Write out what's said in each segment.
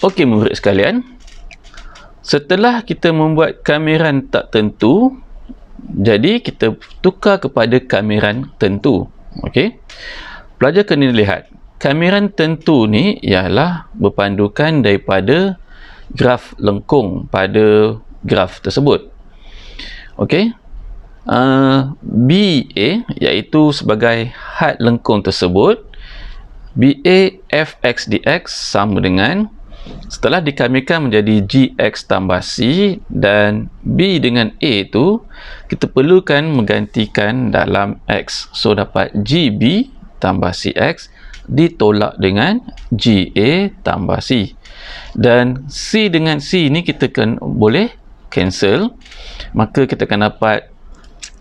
Okey murid sekalian, setelah kita membuat kamiran tak tentu, jadi kita tukar kepada kamiran tentu. Okey. Pelajar kena lihat, kamiran tentu ni ialah berpandukan daripada graf lengkung pada graf tersebut. Okey. BA iaitu sebagai had lengkung tersebut, BA fx dx sama dengan, setelah dikamikan menjadi gx tambah c, dan b dengan a itu kita perlukan menggantikan dalam x. So dapat gb tambah cx ditolak dengan ga tambah c. Dan c dengan c ni kita kan boleh cancel. Maka kita akan dapat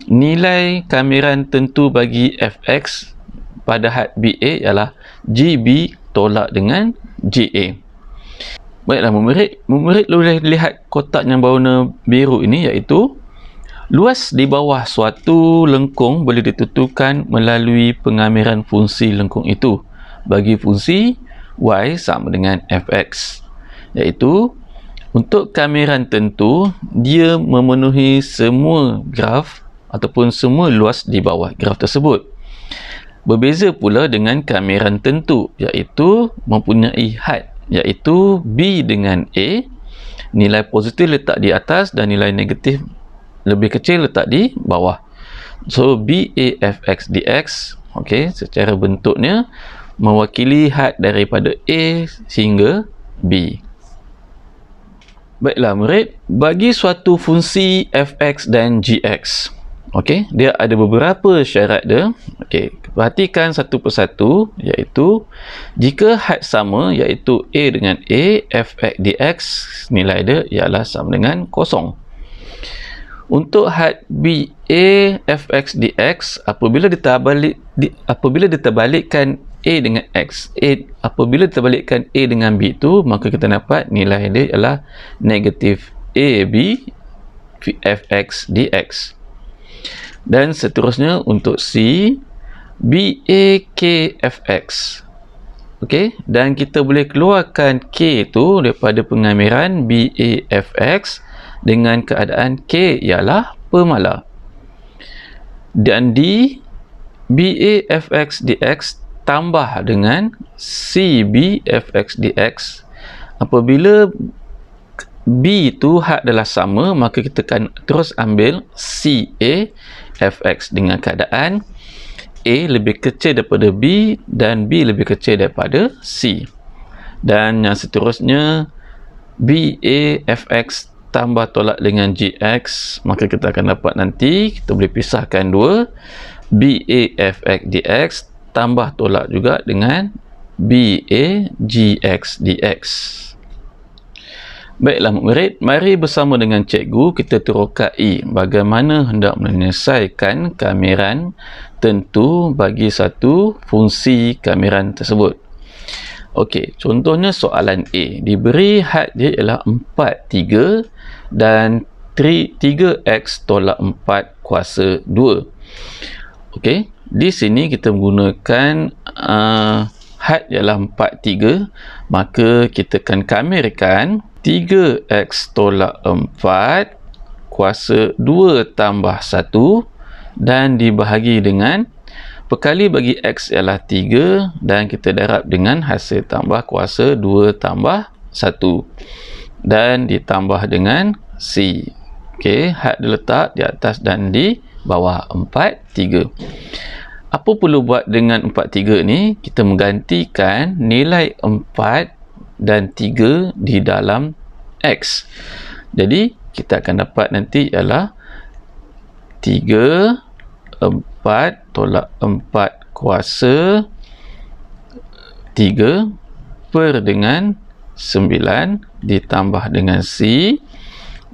nilai kamiran tentu bagi fx pada had BA ialah GB tolak dengan GA. Baiklah murid boleh lihat kotak yang berwarna biru ini, iaitu luas di bawah suatu lengkung boleh ditentukan melalui pengamiran fungsi lengkung itu bagi fungsi y sama dengan fx, iaitu untuk kamiran tentu dia memenuhi semua graf ataupun semua luas di bawah graf tersebut. Berbeza pula dengan kamiran tentu, iaitu mempunyai had, iaitu B dengan A, nilai positif letak di atas dan nilai negatif lebih kecil letak di bawah. So BA fx dx, okey, secara bentuknya mewakili had daripada A sehingga B. Baiklah murid, bagi suatu fungsi fx dan gx, okey, dia ada beberapa syarat dia. Okey, perhatikan satu persatu, iaitu jika had sama, iaitu a dengan a, fx dx nilai dia ialah sama dengan kosong. Untuk had b a fx dx, apabila diterbalikkan a dengan x, apabila diterbalikkan a dengan b itu, maka kita dapat nilai dia ialah negatif ab fx dx. Dan seterusnya untuk c, BAKFX. Okey, dan kita boleh keluarkan K itu daripada pengamiran BAFX dengan keadaan K ialah permala. Dan D, BAFX dx tambah dengan CBFX dx. Apabila B itu had adalah sama, maka kita akan terus ambil CA fx dengan keadaan A lebih kecil daripada B dan B lebih kecil daripada C. Dan yang seterusnya BA fx tambah tolak dengan GX, maka kita akan dapat nanti kita boleh pisahkan dua, BA fx dx tambah tolak juga dengan BA GX dx. Baiklah murid, mari bersama dengan cikgu kita terokai bagaimana hendak menyelesaikan kamiran tentu bagi satu fungsi kamiran tersebut. Okey, contohnya soalan A, diberi had dia ialah 4, 3 dan 3x tolak 4 kuasa 2. Okey, di sini kita menggunakan had ialah 4, 3, maka kita akan kamirkan 3x tolak 4 kuasa 2 tambah 1 dan dibahagi dengan perkali bagi x ialah 3 dan kita darab dengan hasil tambah kuasa 2 tambah 1 dan ditambah dengan c. Okey, had diletak di atas dan di bawah 4, 3. Apa perlu buat dengan 4, 3 ni? Kita menggantikan nilai 4 dan 3 di dalam x. Jadi kita akan dapat nanti ialah 3, 4 tolak 4 kuasa 3 per dengan 9 ditambah dengan c,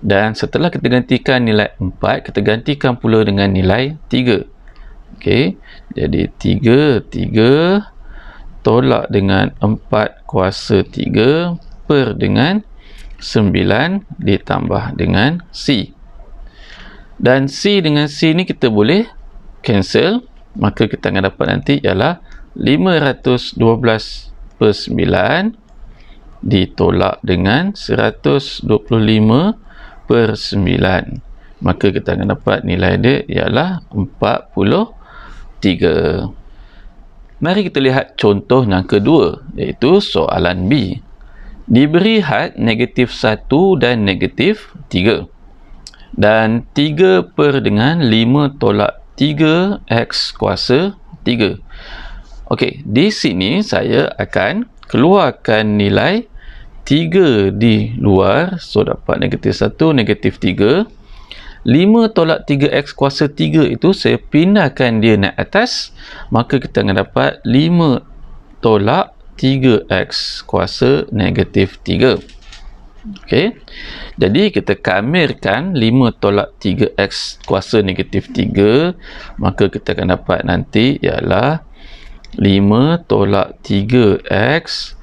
dan setelah kita gantikan nilai 4, kita gantikan pula dengan nilai 3. Okey, jadi 3 tolak dengan 4 kuasa 3 per dengan 9 ditambah dengan C. Dan C dengan C ni kita boleh cancel, maka kita akan dapat nanti ialah 512 per 9 ditolak dengan 125/9. Maka kita akan dapat nilai dia ialah 43. Mari kita lihat contoh yang kedua, iaitu soalan B. Diberi had negatif 1 dan negatif 3. Dan 3 per dengan 5 tolak 3 X kuasa 3. Okey, di sini saya akan keluarkan nilai 3 di luar. So, dapat negatif 1, negatif 3. 5 tolak 3X kuasa 3 itu saya pindahkan dia naik atas. Maka kita akan dapat 5 tolak 3X kuasa negatif 3. Okey. Jadi kita kamirkan 5 tolak 3X kuasa negatif 3. Maka kita akan dapat nanti ialah 5 tolak 3X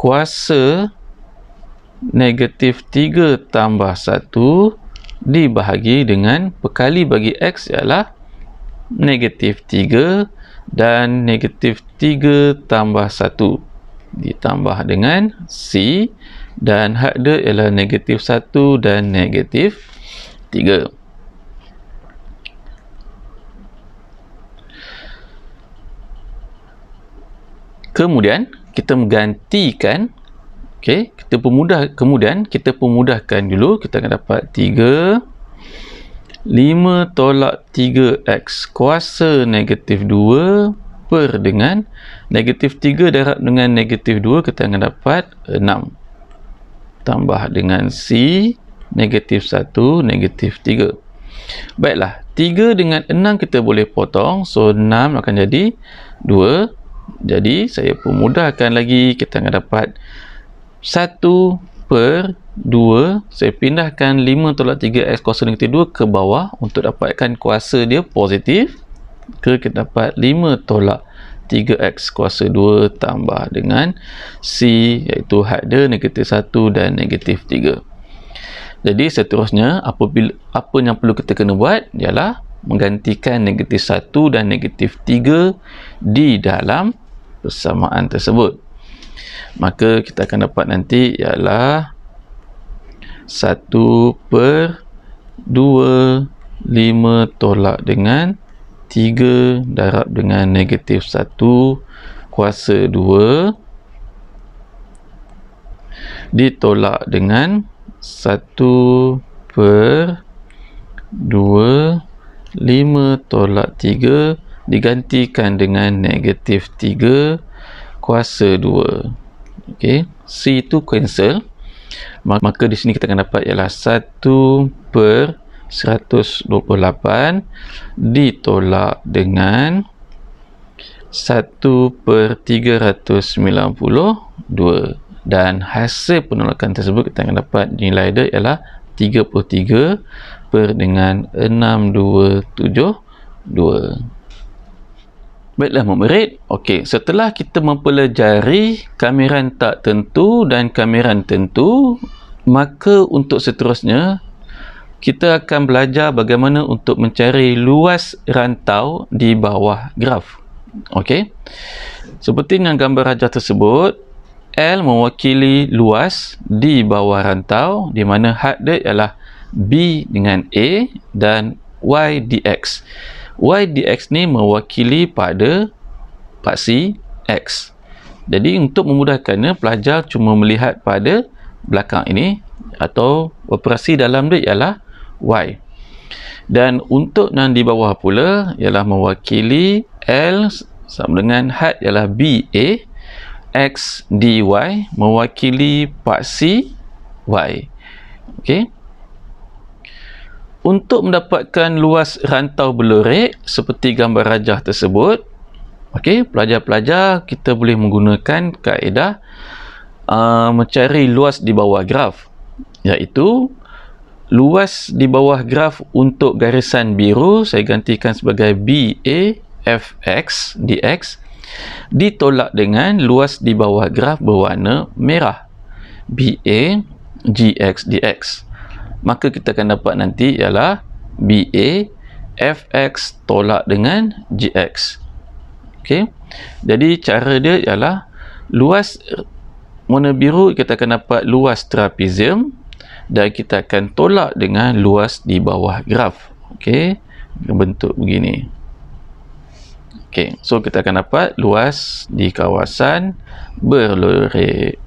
kuasa negatif 3 tambah 1 dibahagi dengan perkali bagi X ialah negatif 3 dan negatif 3 tambah 1 ditambah dengan C dan had dia ialah negatif 1 dan negatif 3. Kemudian kita menggantikan, okey, kemudian kita pemudahkan dulu. Kita akan dapat 3 5 tolak 3X kuasa negatif 2 per dengan negatif 3 darab dengan negatif 2, kita akan dapat 6 tambah dengan C negatif 1 negatif 3. Baiklah, 3 dengan 6 kita boleh potong, so 6 akan jadi 2. Jadi saya pemudahkan lagi, kita akan dapat 1 per 2. Saya pindahkan 5 tolak 3X kuasa negatif 2 ke bawah untuk dapatkan kuasa dia positif. Kita dapat 5 tolak 3X kuasa 2 tambah dengan C, iaitu had dia negatif 1 dan negatif 3. Jadi seterusnya apa yang perlu kita kena buat ialah menggantikan negatif 1 dan negatif 3 di dalam persamaan tersebut. Maka kita akan dapat nanti ialah 1 per 2 5 tolak dengan 3 darab dengan negatif 1 kuasa 2 ditolak dengan 1 per 2 5 tolak 3 digantikan dengan negatif 3 kuasa 2. Okey, C itu cancel. Maka di sini kita akan dapat ialah 1 per 128 ditolak dengan 1 per 392. Dan hasil penolakan tersebut kita akan dapat nilai dia ialah 33 per dengan 6272. Baiklah murid, okey, setelah kita mempelajari kamiran tak tentu dan kamiran tentu, maka untuk seterusnya kita akan belajar bagaimana untuk mencari luas rantau di bawah graf. Okey, seperti yang gambar rajah tersebut, L mewakili luas di bawah rantau, di mana had dia ialah B dengan A dan Y dx. Y dx ni mewakili pada paksi X. Jadi untuk memudahkannya, pelajar cuma melihat pada belakang ini, atau operasi dalam dia ialah Y. Dan untuk yang di bawah pula ialah mewakili L sama dengan had ialah BA, X dy mewakili paksi Y. Okey. Untuk mendapatkan luas rantau berlorek seperti gambar rajah tersebut, okey, pelajar-pelajar kita boleh menggunakan kaedah mencari luas di bawah graf, iaitu luas di bawah graf untuk garisan biru saya gantikan sebagai BA fx dx ditolak dengan luas di bawah graf berwarna merah BA gx dx. Maka kita akan dapat nanti ialah BA fx tolak dengan gx. Okey. Jadi cara dia ialah luas warna biru kita akan dapat luas trapezium dan kita akan tolak dengan luas di bawah graf. Okey, bentuk begini. Okey, so kita akan dapat luas di kawasan berlorek.